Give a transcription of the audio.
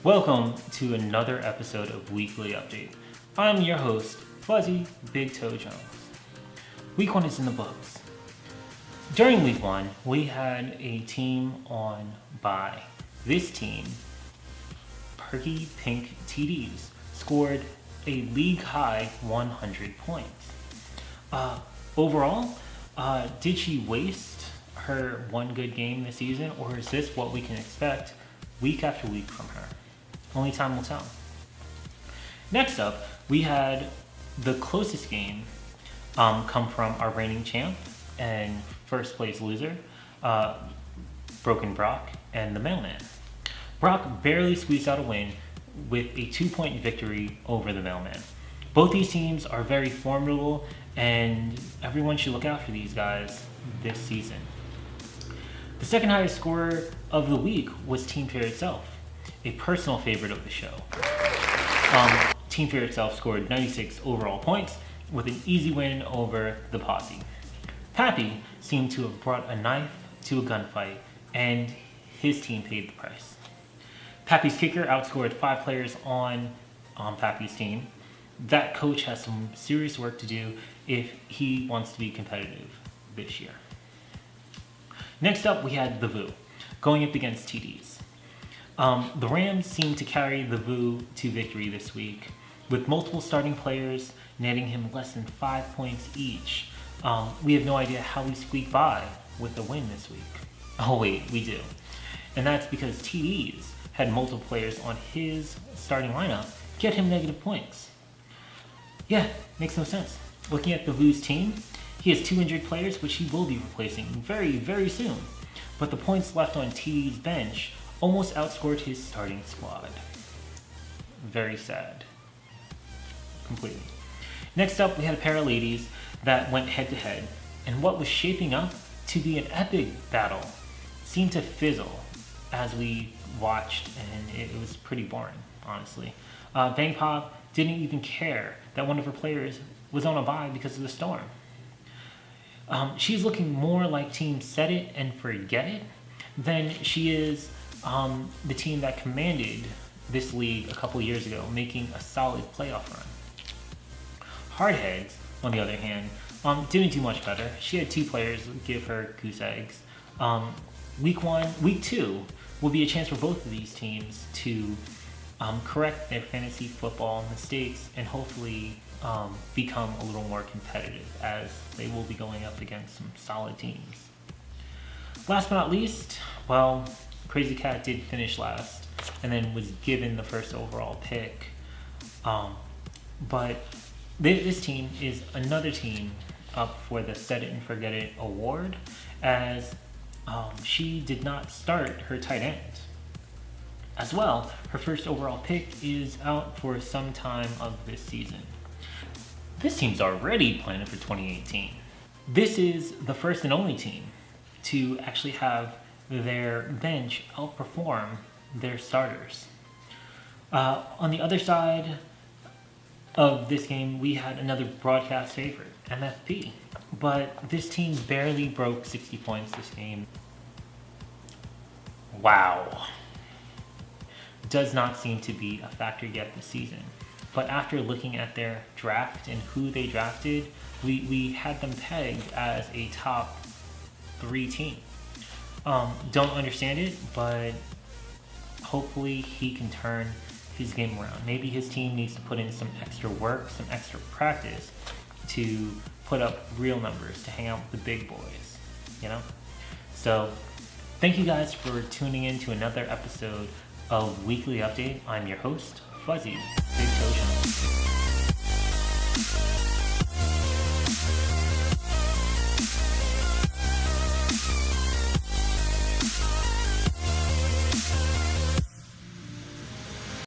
Welcome to another episode of Weekly Update. I'm your host, Fuzzy Big Toe Jones. Week 1 is in the books. During Week 1, we had a team on bye. This team, Perky Pink TDs, scored a league-high 100 points. Overall, did she waste her one good game this season, or is this what we can expect week after week from her? Only time will tell. Next up, we had the closest game come from our reigning champ and first place loser, Broken Brock, and the Mailman. Brock barely squeezed out a win with a 2-point victory over the Mailman. Both these teams are very formidable, and everyone should look out for these guys this season. The second highest scorer of the week was Team Fear itself, a personal favorite of the show. Team Fear itself scored 96 overall points with an easy win over the Posse. Pappy seemed to have brought a knife to a gunfight, and his team paid the price. Pappy's kicker outscored 5 players on Pappy's team. That coach has some serious work to do if he wants to be competitive this year. Next up, we had the VOO going up against TDs. The Rams seemed to carry the VOO to victory this week, with multiple starting players netting him less than 5 points each. We have no idea how we squeaked by with a win this week. Oh wait, we do. And that's because TDs had multiple players on his starting lineup get him negative points. Yeah, makes no sense. Looking at the VOO's team, he has 2 injured players, which he will be replacing very, very soon. But the points left on TD's bench almost outscored his starting squad. Very sad. Completely. Next up, we had a pair of ladies that went head to head, and what was shaping up to be an epic battle seemed to fizzle as we watched, and it was pretty boring, honestly. Bang Pop didn't even care that one of her players was on a bye because of the storm. She's looking more like Team Set It and Forget It than she is the team that commanded this league a couple years ago, making a solid playoff run. Hardheads, on the other hand, didn't do much better. She had 2 players give her goose eggs. Week 2 will be a chance for both of these teams to correct their fantasy football mistakes and hopefully become a little more competitive, as they will be going up against some solid teams. Last but not least, well, Crazy Cat did finish last and then was given the first overall pick. But this team is another team up for the Set It and Forget It award, as she did not start her tight end. As well, her first overall pick is out for some time of this season. This team's already planning for 2018. This is the first and only team to actually have their bench outperform their starters. On the other side of this game, we had another broadcast favorite, MFP. But this team barely broke 60 points this game. Wow. Does not seem to be a factor yet this season. But after looking at their draft and who they drafted, we had them pegged as a top 3 team. Don't understand it, but hopefully he can turn his game around. Maybe his team needs to put in some extra work, some extra practice to put up real numbers, to hang out with the big boys, you know? So, thank you guys for tuning in to another episode of Weekly Update. I'm your host, Fuzzy Big Toe Jones.